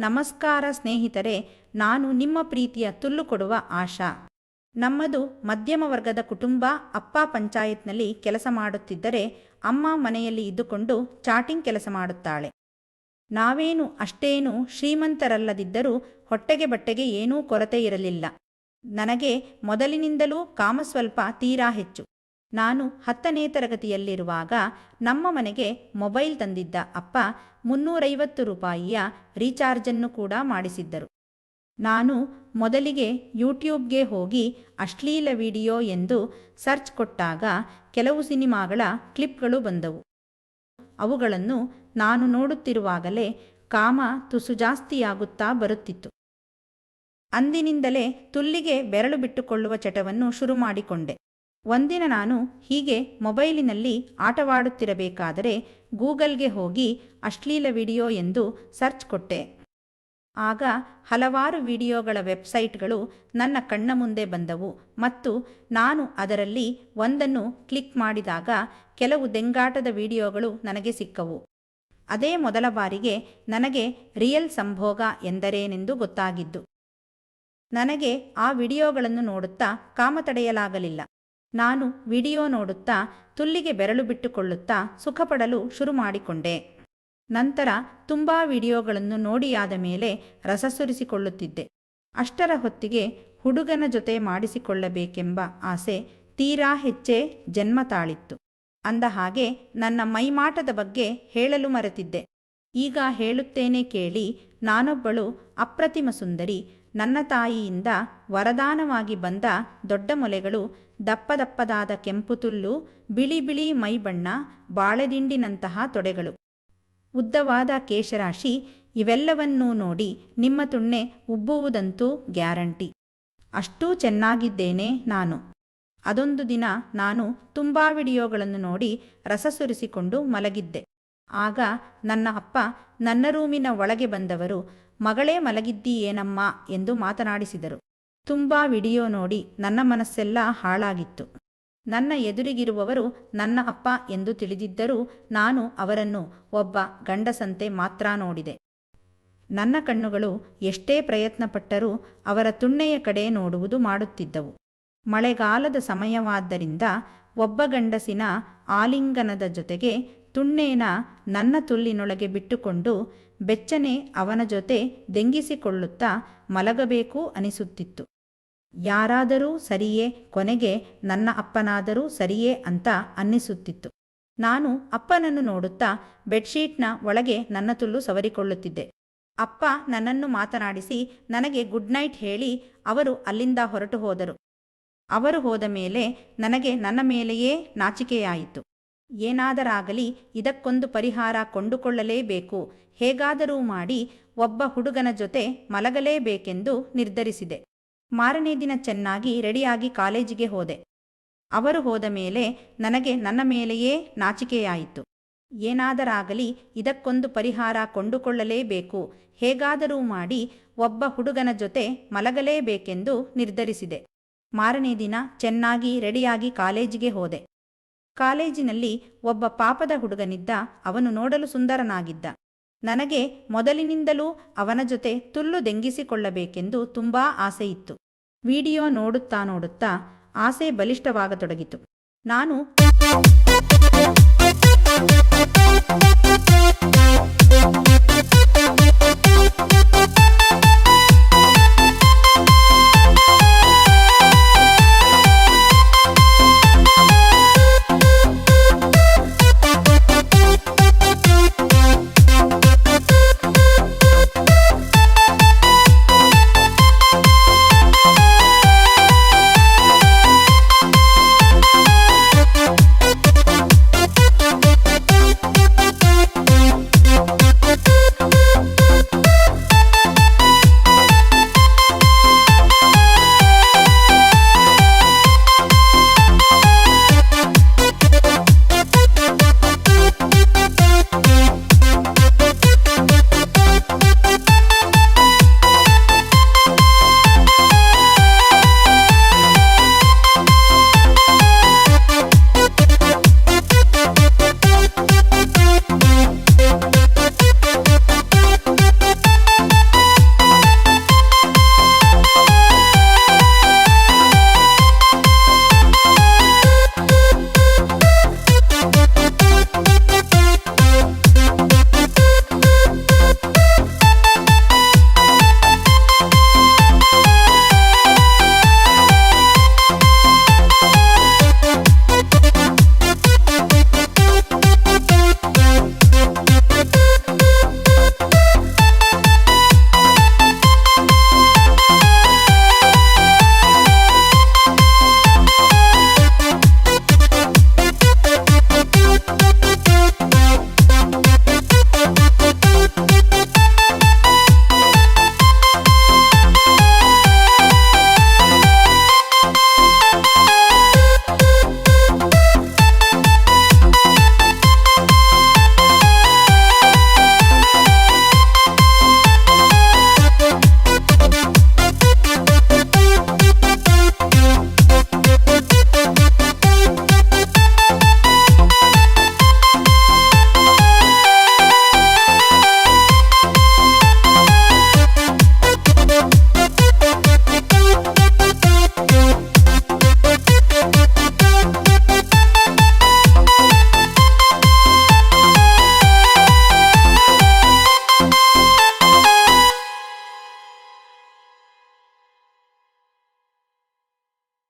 ನಮಸ್ಕಾರ ಸ್ನೇಹಿತರೆ, ನಾನು ನಿಮ್ಮ ಪ್ರೀತಿಯ ತುಲ್ಲು ಕೊಡುವ ಆಶಾ. ನಮ್ಮದು ಮಧ್ಯಮ ವರ್ಗದ ಕುಟುಂಬ. ಅಪ್ಪ ಪಂಚಾಯತ್ನಲ್ಲಿ ಕೆಲಸ ಮಾಡುತ್ತಿದ್ದರೆ ಅಮ್ಮ ಮನೆಯಲ್ಲಿ ಇದ್ದುಕೊಂಡು ಚಾಟಿಂಗ್ ಕೆಲಸ ಮಾಡುತ್ತಾಳೆ. ನಾವೇನು ಅಷ್ಟೇನು ಶ್ರೀಮಂತರಲ್ಲದಿದ್ದರೂ ಹೊಟ್ಟೆಗೆ ಬಟ್ಟೆಗೆ ಏನೂ ಕೊರತೆ ಇರಲಿಲ್ಲ. ನನಗೆ ಮೊದಲಿನಿಂದಲೂ ಕಾಮ ಸ್ವಲ್ಪ ತೀರಾ ಹೆಚ್ಚು. ನಾನು 10ನೇ ತರಗತಿಯಲ್ಲಿರುವಾಗ ನಮ್ಮ ಮನೆಗೆ ಮೊಬೈಲ್ ತಂದಿದ್ದ ಅಪ್ಪ 350 ರೂಪಾಯಿಯ ರೀಚಾರ್ಜನ್ನು ಕೂಡ ಮಾಡಿಸಿದ್ದರು. ನಾನು ಮೊದಲಿಗೆ ಯೂಟ್ಯೂಬ್ಗೆ ಹೋಗಿ ಅಶ್ಲೀಲ ವಿಡಿಯೋ ಎಂದು ಸರ್ಚ್ ಕೊಟ್ಟಾಗ ಕೆಲವು ಸಿನಿಮಾಗಳ ಕ್ಲಿಪ್ಗಳು ಬಂದವು. ಅವುಗಳನ್ನು ನಾನು ನೋಡುತ್ತಿರುವಾಗಲೇ ಕಾಮ ತುಸು ಜಾಸ್ತಿಯಾಗುತ್ತಾ ಬರುತ್ತಿತ್ತು. ಅಂದಿನಿಂದಲೇ ತುಲ್ಲಿಗೆ ಬೆರಳು ಬಿಟ್ಟುಕೊಳ್ಳುವ ಚಟವನ್ನು ಶುರು ಮಾಡಿಕೊಂಡೆ. ಒಂದಿನ ನಾನು ಹೀಗೆ ಮೊಬೈಲಿನಲ್ಲಿ ಆಟವಾಡುತ್ತಿರಬೇಕಾದರೆ ಗೂಗಲ್ಗೆ ಹೋಗಿ ಅಶ್ಲೀಲ ವಿಡಿಯೋ ಎಂದು ಸರ್ಚ್ ಕೊಟ್ಟೆ. ಆಗ ಹಲವಾರು ವಿಡಿಯೋಗಳ ವೆಬ್ಸೈಟ್ಗಳು ನನ್ನ ಕಣ್ಣ ಮುಂದೆ ಬಂದವು ಮತ್ತು ನಾನು ಅದರಲ್ಲಿ ಒಂದನ್ನು ಕ್ಲಿಕ್ ಮಾಡಿದಾಗ ಕೆಲವು ದೆಂಗಾಟದ ವಿಡಿಯೋಗಳು ನನಗೆ ಸಿಕ್ಕವು. ಅದೇ ಮೊದಲ ಬಾರಿಗೆ ನನಗೆ ರಿಯಲ್ ಸಂಭೋಗ ಎಂದರೇನೆಂದು ಗೊತ್ತಾಗಿದ್ದು. ನನಗೆ ಆ ವಿಡಿಯೋಗಳನ್ನು ನೋಡುತ್ತಾ ಕಾಮ ತಡೆಯಲಾಗಲಿಲ್ಲ. ನಾನು ವಿಡಿಯೋ ನೋಡುತ್ತಾ ತುಲ್ಲಿಗೆ ಬೆರಳು ಬಿಟ್ಟುಕೊಳ್ಳುತ್ತಾ ಸುಖಪಡಲು ಶುರು ಮಾಡಿಕೊಂಡೆ. ನಂತರ ತುಂಬ ವಿಡಿಯೋಗಳನ್ನು ನೋಡಿಯಾದ ಮೇಲೆ ರಸ ಸುರಿಸಿಕೊಳ್ಳುತ್ತಿದ್ದೆ. ಅಷ್ಟರ ಹೊತ್ತಿಗೆ ಹುಡುಗನ ಜೊತೆ ಮಾಡಿಸಿಕೊಳ್ಳಬೇಕೆಂಬ ಆಸೆ ತೀರಾ ಹೆಚ್ಚೇ ಜನ್ಮ ತಾಳಿತ್ತು. ಅಂದ ಹಾಗೆ ನನ್ನ ಮೈಮಾಟದ ಬಗ್ಗೆ ಹೇಳಲು ಮರೆತಿದ್ದೆ. ಈಗ ಹೇಳುತ್ತೇನೆ ಕೇಳಿ. ನಾನೊಬ್ಬಳು ಅಪ್ರತಿಮ ಸುಂದರಿ. ನನ್ನ ತಾಯಿಯಿಂದ ವರದಾನವಾಗಿ ಬಂದ ದೊಡ್ಡ ಮೊಲೆಗಳು, ದಪ್ಪ ದಪ್ಪದಾದ ಕೆಂಪು ತುಲ್ಲು, ಬಿಳಿ ಬಿಳಿ ಮೈಬಣ್ಣ, ಬಾಳೆದಿಂಡಿನಂತಹ ತೊಡೆಗಳು, ಉದ್ದವಾದ ಕೇಶರಾಶಿ ಇವೆಲ್ಲವನ್ನೂ ನೋಡಿ ನಿಮ್ಮ ತುಣ್ಣೆ ಉಬ್ಬುವುದಂತೂ ಗ್ಯಾರಂಟಿ. ಅಷ್ಟೂ ಚೆನ್ನಾಗಿದ್ದೇನೆ ನಾನು. ಅದೊಂದು ದಿನ ನಾನು ತುಂಬ ವಿಡಿಯೋಗಳನ್ನು ನೋಡಿ ರಸ ಸುರಿಸಿಕೊಂಡು ಮಲಗಿದ್ದೆ. ಆಗ ನನ್ನ ಅಪ್ಪ ನನ್ನ ರೂಮಿನ ಒಳಗೆ ಬಂದವರು, ಮಗಳೇ ಮಲಗಿದ್ದೀಯೇನಮ್ಮ ಎಂದು ಮಾತನಾಡಿಸಿದರು. ತುಂಬ ವಿಡಿಯೋ ನೋಡಿ ನನ್ನ ಮನಸ್ಸೆಲ್ಲ ಹಾಳಾಗಿತ್ತು. ನನ್ನ ಎದುರಿಗಿರುವವರು ನನ್ನ ಅಪ್ಪ ಎಂದು ತಿಳಿದಿದ್ದರೂ ನಾನು ಅವರನ್ನು ಒಬ್ಬ ಗಂಡಸಂತೆ ಮಾತ್ರ ನೋಡಿದೆ. ನನ್ನ ಕಣ್ಣುಗಳು ಎಷ್ಟೇ ಪ್ರಯತ್ನಪಟ್ಟರೂ ಅವರ ತುಣ್ಣೆಯ ಕಡೆ ನೋಡುವುದು ಮಾಡುತ್ತಿದ್ದವು. ಮಳೆಗಾಲದ ಸಮಯವಾದ್ದರಿಂದ ಒಬ್ಬ ಗಂಡಸಿನ ಆಲಿಂಗನದ ಜೊತೆಗೆ ತುಣ್ಣೇನ ನನ್ನ ತುಲ್ಲಿನೊಳಗೆ ಬಿಟ್ಟುಕೊಂಡು ಬೆಚ್ಚನೆ ಅವನ ಜೊತೆ ದೆಂಗಿಸಿಕೊಳ್ಳುತ್ತಾ ಮಲಗಬೇಕು ಅನಿಸುತ್ತಿತ್ತು. ಯಾರಾದರೂ ಸರಿಯೇ, ಕೊನೆಗೆ ನನ್ನ ಅಪ್ಪನಾದರೂ ಸರಿಯೇ ಅಂತ ಅನ್ನಿಸುತ್ತಿತ್ತು. ನಾನು ಅಪ್ಪನನ್ನು ನೋಡುತ್ತಾ ಬೆಡ್ಶೀಟ್ನ ಒಳಗೆ ನನ್ನ ತುಲ್ಲು ಸವರಿಕೊಳ್ಳುತ್ತಿದ್ದೆ. ಅಪ್ಪ ನನ್ನನ್ನು ಮಾತನಾಡಿಸಿ ನನಗೆ ಗುಡ್ ನೈಟ್ ಹೇಳಿ ಅವರು ಅಲ್ಲಿಂದ ಹೊರಟು ಹೋದರು. ಅವರು ಹೋದ ಮೇಲೆ ನನಗೆ ನನ್ನ ಮೇಲೆಯೇ ನಾಚಿಕೆಯಾಯಿತು. ಏನಾದರಾಗಲಿ ಇದಕ್ಕೊಂದು ಪರಿಹಾರ ಕೊಂಡುಕೊಳ್ಳಲೇಬೇಕು. ಹೇಗಾದರೂ ಮಾಡಿ ಒಬ್ಬ ಹುಡುಗನ ಜೊತೆ ಮಲಗಲೇಬೇಕೆಂದು ನಿರ್ಧರಿಸಿದೆ. ಮಾರನೇ ದಿನ ಚೆನ್ನಾಗಿ ರೆಡಿಯಾಗಿ ಕಾಲೇಜಿಗೆ ಹೋದೆ. ಅವರು ಹೋದ ಮೇಲೆ ನನಗೆ ನನ್ನ ಮೇಲೆಯೇ ನಾಚಿಕೆಯಾಯಿತು. ಏನಾದರಾಗಲಿ ಇದಕ್ಕೊಂದು ಪರಿಹಾರ ಕೊಂಡುಕೊಳ್ಳಲೇಬೇಕು. ಹೇಗಾದರೂ ಮಾಡಿ ಒಬ್ಬ ಹುಡುಗನ ಜೊತೆ ಮಲಗಲೇಬೇಕೆಂದು ನಿರ್ಧರಿಸಿದೆ. ಮಾರನೇ ದಿನ ಚೆನ್ನಾಗಿ ರೆಡಿಯಾಗಿ ಕಾಲೇಜಿಗೆ ಹೋದೆ. ಕಾಲೇಜಿನಲ್ಲಿ ಒಬ್ಬ ಪಾಪದ ಹುಡುಗನಿದ್ದ. ಅವನು ನೋಡಲು ಸುಂದರನಾಗಿದ್ದ. ನನಗೆ ಮೊದಲಿನಿಂದಲೂ ಅವನ ಜೊತೆ ತುಲ್ಲು ದೆಂಗಿಸಿಕೊಳ್ಳಬೇಕೆಂದು ತುಂಬ ಆಸೆಯಿತ್ತು. ವಿಡಿಯೋ ನೋಡುತ್ತಾ ನೋಡುತ್ತಾ ಆಸೆ ಬಲಿಷ್ಠವಾಗತೊಡಗಿತು. ನಾನು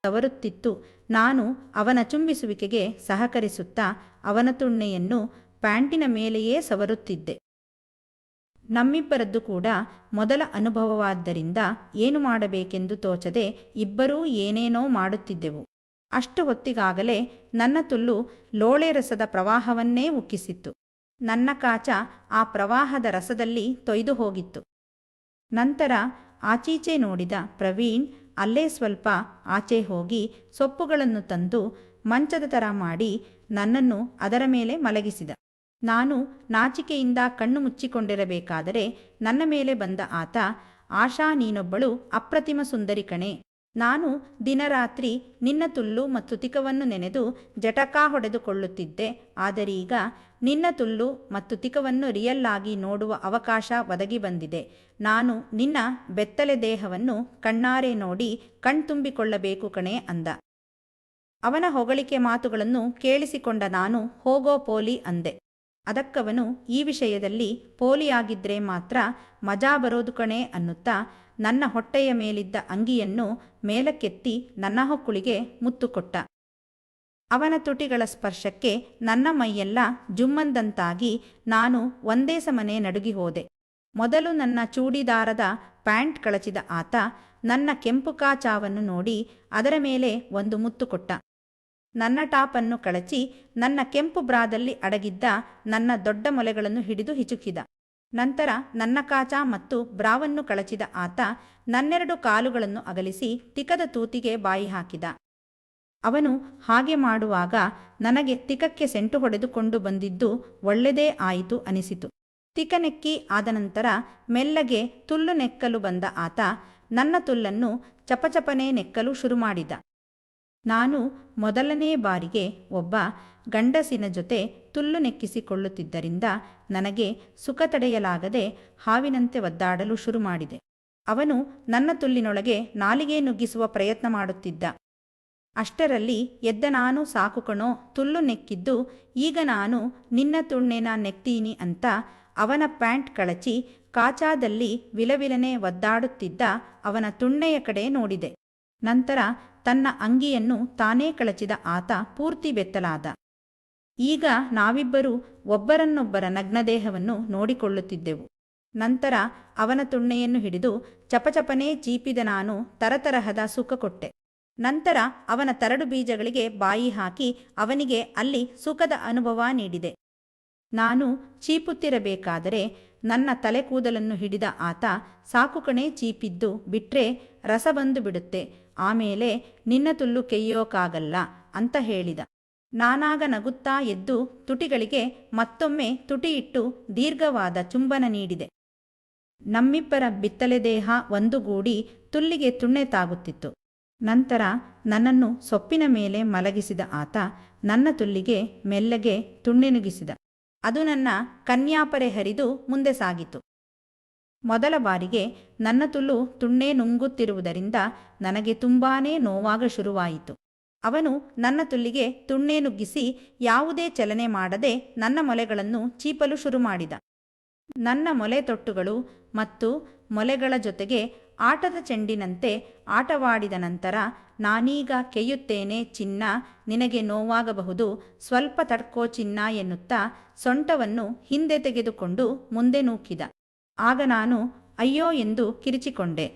ಸವರುತ್ತಿತ್ತು. ನಾನು ಅವನ ಚುಂಬಿಸುವಿಕೆಗೆ ಸಹಕರಿಸುತ್ತಾ ಅವನ ತುಣ್ಣೆಯನ್ನು ಪ್ಯಾಂಟಿನ ಮೇಲೆಯೇ ಸವರುತ್ತಿದ್ದೆ. ನಮ್ಮಿಬ್ಬರದ್ದು ಕೂಡ ಮೊದಲ ಅನುಭವವಾದ್ದರಿಂದ ಏನು ಮಾಡಬೇಕೆಂದು ತೋಚದೆ ಇಬ್ಬರೂ ಏನೇನೋ ಮಾಡುತ್ತಿದ್ದೆವು. ಅಷ್ಟು ಹೊತ್ತಿಗಾಗಲೇ ನನ್ನ ತುಲ್ಲು ಲೋಳೆ ರಸದ ಪ್ರವಾಹವನ್ನೇ ಉಕ್ಕಿಸಿತ್ತು. ನನ್ನ ಕಾಚ ಆ ಪ್ರವಾಹದ ರಸದಲ್ಲಿ ತೊಯ್ದು ಹೋಗಿತ್ತು. ನಂತರ ಆಚೀಚೆ ನೋಡಿದ ಪ್ರವೀಣ್ ಅಲ್ಲೇ ಸ್ವಲ್ಪ ಆಚೆ ಹೋಗಿ ಸೊಪ್ಪುಗಳನ್ನು ತಂದು ಮಂಚದ ಥರ ಮಾಡಿ ನನ್ನನ್ನು ಅದರ ಮೇಲೆ ಮಲಗಿಸಿದ. ನಾನು ನಾಚಿಕೆಯಿಂದ ಕಣ್ಣು ಮುಚ್ಚಿಕೊಂಡಿರಬೇಕಾದರೆ ನನ್ನ ಮೇಲೆ ಬಂದ ಆತ, ಆಶಾ, ನೀನೊಬ್ಬಳು ಅಪ್ರತಿಮ ಸುಂದರಿ ಕಣೆ. ನಾನು ದಿನರಾತ್ರಿ ನಿನ್ನ ತುಲ್ಲು ಮತ್ತು ತಿಕವನ್ನು ನೆನೆದು ಜಟಕಾ ಹೊಡೆದುಕೊಳ್ಳುತ್ತಿದ್ದೆ. ಆದರೀಗ ನಿನ್ನ ತುಲ್ಲು ಮತ್ತು ತಿಕವನ್ನು ರಿಯಲ್ ಆಗಿ ನೋಡುವ ಅವಕಾಶ ಒದಗಿ ಬಂದಿದೆ. ನಾನು ನಿನ್ನ ಬೆತ್ತಲೆ ದೇಹವನ್ನು ಕಣ್ಣಾರೆ ನೋಡಿ ಕಣ್ತುಂಬಿಕೊಳ್ಳಬೇಕು ಕಣೆ ಅಂದ. ಅವನ ಹೊಗಳಿಕೆ ಮಾತುಗಳನ್ನು ಕೇಳಿಸಿಕೊಂಡ ನಾನು ಹೋಗೋ ಪೋಲಿ ಅಂದೆ. ಅದಕ್ಕವನು, ಈ ವಿಷಯದಲ್ಲಿ ಪೋಲಿಯಾಗಿದ್ರೆ ಮಾತ್ರ ಮಜಾ ಬರೋದು ಕಣೆ ಅನ್ನುತ್ತಾ ನನ್ನ ಹೊಟ್ಟೆಯ ಮೇಲಿದ್ದ ಅಂಗಿಯನ್ನು ಮೇಲಕ್ಕೆತ್ತಿ ನನ್ನ ಹೊಕ್ಕುಳಿಗೆ ಮುತ್ತು ಕೊಟ್ಟ. ಅವನ ತುಟಿಗಳ ಸ್ಪರ್ಶಕ್ಕೆ ನನ್ನ ಮೈಯೆಲ್ಲ ಜುಮ್ಮಂದಂತಾಗಿ ನಾನು ಒಂದೇ ಸಮನೆ ನಡುಗಿ ಹೋದೆ. ಮೊದಲು ನನ್ನ ಚೂಡಿದಾರದ ಪ್ಯಾಂಟ್ ಕಳಚಿದ ಆತ ನನ್ನ ಕೆಂಪು ಕಾಚಾವನ್ನು ನೋಡಿ ಅದರ ಮೇಲೆ ಒಂದು ಮುತ್ತು ಕೊಟ್ಟ. ನನ್ನ ಟಾಪನ್ನು ಕಳಚಿ ನನ್ನ ಕೆಂಪು ಬ್ರಾದಲ್ಲಿ ಅಡಗಿದ್ದ ನನ್ನ ದೊಡ್ಡ ಮೊಲೆಗಳನ್ನು ಹಿಡಿದು ಹಿಚುಕಿದ. ನಂತರ ನನ್ನ ಕಾಚ ಮತ್ತು ಬ್ರಾವನ್ನು ಕಳಚಿದ ಆತ ನನ್ನೆರಡು ಕಾಲುಗಳನ್ನು ಅಗಲಿಸಿ ತಿಕದ ತೂತಿಗೆ ಬಾಯಿ ಹಾಕಿದ. ಅವನು ಹಾಗೆ ಮಾಡುವಾಗ ನನಗೆ ತಿಕಕ್ಕೆ ಸೆಂಟು ಹೊಡೆದುಕೊಂಡು ಬಂದಿದ್ದು ಒಳ್ಳೆದೇ ಆಯಿತು ಅನಿಸಿತು. ತಿಕನೆಕ್ಕಿ ಆದನಂತರ ಮೆಲ್ಲಗೆ ತುಲ್ಲು ನೆಕ್ಕಲು ಬಂದ ಆತ ನನ್ನ ತುಲ್ಲನ್ನು ಚಪಚಪನೆ ನೆಕ್ಕಲು ಶುರುಮಾಡಿದ. ನಾನು ಮೊದಲನೇ ಬಾರಿಗೆ ಒಬ್ಬ ಗಂಡಸಿನ ಜೊತೆ ತುಲ್ಲು ನೆಕ್ಕಿಸಿಕೊಳ್ಳುತ್ತಿದ್ದರಿಂದ ನನಗೆ ಸುಖ ತಡೆಯಲಾಗದೆ ಹಾವಿನಂತೆ ಒದ್ದಾಡಲು ಶುರು ಮಾಡಿದೆ. ಅವನು ನನ್ನ ತುಲ್ಲಿನೊಳಗೆ ನಾಲಿಗೆ ನುಗ್ಗಿಸುವ ಪ್ರಯತ್ನ ಮಾಡುತ್ತಿದ್ದ. ಅಷ್ಟರಲ್ಲಿ ಎದ್ದ ನಾನು, ಸಾಕು ಕಣೋ, ತುಲ್ಲು ನೆಕ್ಕಿದ್ದು, ಈಗ ನಾನು ನಿನ್ನ ತುಣ್ಣೆನ ನೆಕ್ತೀನಿ ಅಂತ ಅವನ ಪ್ಯಾಂಟ್ ಕಳಚಿ ಕಾಚಾದಲ್ಲಿ ವಿಲವಿಲನೆ ಒದ್ದಾಡುತ್ತಿದ್ದ ಅವನ ತುಣ್ಣೆಯ ಕಡೆ ನೋಡಿದೆ. ನಂತರ ತನ್ನ ಅಂಗಿಯನ್ನು ತಾನೇ ಕಳಚಿದ ಆತ ಪೂರ್ತಿ ಬೆತ್ತಲಾದ. ಈಗ ನಾವಿಬ್ಬರೂ ಒಬ್ಬರನ್ನೊಬ್ಬರ ನಗ್ನದೇಹವನ್ನು ನೋಡಿಕೊಳ್ಳುತ್ತಿದ್ದೆವು. ನಂತರ ಅವನ ತುಣ್ಣೆಯನ್ನು ಹಿಡಿದು ಚಪಚಪನೆ ಚೀಪಿದ ನಾನು ತರತರಹದ ಸುಖ ಕೊಟ್ಟೆ. ನಂತರ ಅವನ ತರಡು ಬೀಜಗಳಿಗೆ ಬಾಯಿ ಹಾಕಿ ಅವನಿಗೆ ಅಲ್ಲಿ ಸುಖದ ಅನುಭವ ನೀಡಿದೆ. ನಾನು ಚೀಪುತ್ತಿರಬೇಕಾದರೆ ನನ್ನ ತಲೆ ಕೂದಲನ್ನು ಹಿಡಿದ ಆತ, ಸಾಕು ಕಣೆ ಚೀಪಿದ್ದು, ಬಿಟ್ರೆ ರಸ ಬಂದು ಬಿಡುತ್ತೆ, ಆಮೇಲೆ ನಿನ್ನ ತುಲ್ಲು ಕೆಯ್ಯೋಕ್ಕಾಗಲ್ಲ ಅಂತ ಹೇಳಿದ. ನಾನಾಗ ನಗುತ್ತಾ ಎದ್ದು ತುಟಿಗಳಿಗೆ ಮತ್ತೊಮ್ಮೆ ತುಟಿಯಿಟ್ಟು ದೀರ್ಘವಾದ ಚುಂಬನ ನೀಡಿದೆ. ನಮ್ಮಿಬ್ಬರ ಬಿತ್ತಲೆ ದೇಹ ಒಂದುಗೂಡಿ ತುಲ್ಲಿಗೆ ತುಣ್ಣೆ ತಾಗುತ್ತಿತ್ತು. ನಂತರ ನನ್ನನ್ನು ಸೊಪ್ಪಿನ ಮೇಲೆ ಮಲಗಿಸಿದ ಆತ ನನ್ನ ತುಲ್ಲಿಗೆ ಮೆಲ್ಲಗೆ ತುಣ್ಣೆನುಗಿಸಿದ. ಅದು ನನ್ನ ಕನ್ಯಾಪರೆ ಹರಿದು ಮುಂದೆ ಸಾಗಿತು. ಮೊದಲ ಬಾರಿಗೆ ನನ್ನ ತುಲ್ಲು ತುಣ್ಣೆ ನುಂಗುತ್ತಿರುವುದರಿಂದ ನನಗೆ ತುಂಬಾನೇ ನೋವಾಗ ಶುರುವಾಯಿತು. ಅವನು ನನ್ನ ತುಲ್ಲಿಗೆ ತುಣ್ಣೆ ನುಗ್ಗಿಸಿ ಯಾವುದೇ ಚಲನೆ ಮಾಡದೆ ನನ್ನ ಮೊಲೆಗಳನ್ನು ಚೀಪಲು ಶುರು ಮಾಡಿದ. ನನ್ನ ಮೊಲೆ ತೊಟ್ಟುಗಳು ಮತ್ತು ಮೊಲೆಗಳ ಜೊತೆಗೆ ಆಟದ ಚೆಂಡಿನಂತೆ ಆಟವಾಡಿದ ನಂತರ, ನಾನೀಗ ಕೆಯ್ಯುತ್ತೇನೆ ಚಿನ್ನ, ನಿನಗೆ ನೋವಾಗಬಹುದು, ಸ್ವಲ್ಪ ತಡ್ಕೋ ಚಿನ್ನ ಎನ್ನುತ್ತಾ ಸೊಂಟವನ್ನು ಹಿಂದೆ ತೆಗೆದುಕೊಂಡು ಮುಂದೆ ನೂಕಿದ. ಆಗ ನಾನು ಅಯ್ಯೋ ಎಂದು ಕಿರಿಚಿಕೊಂಡೆ.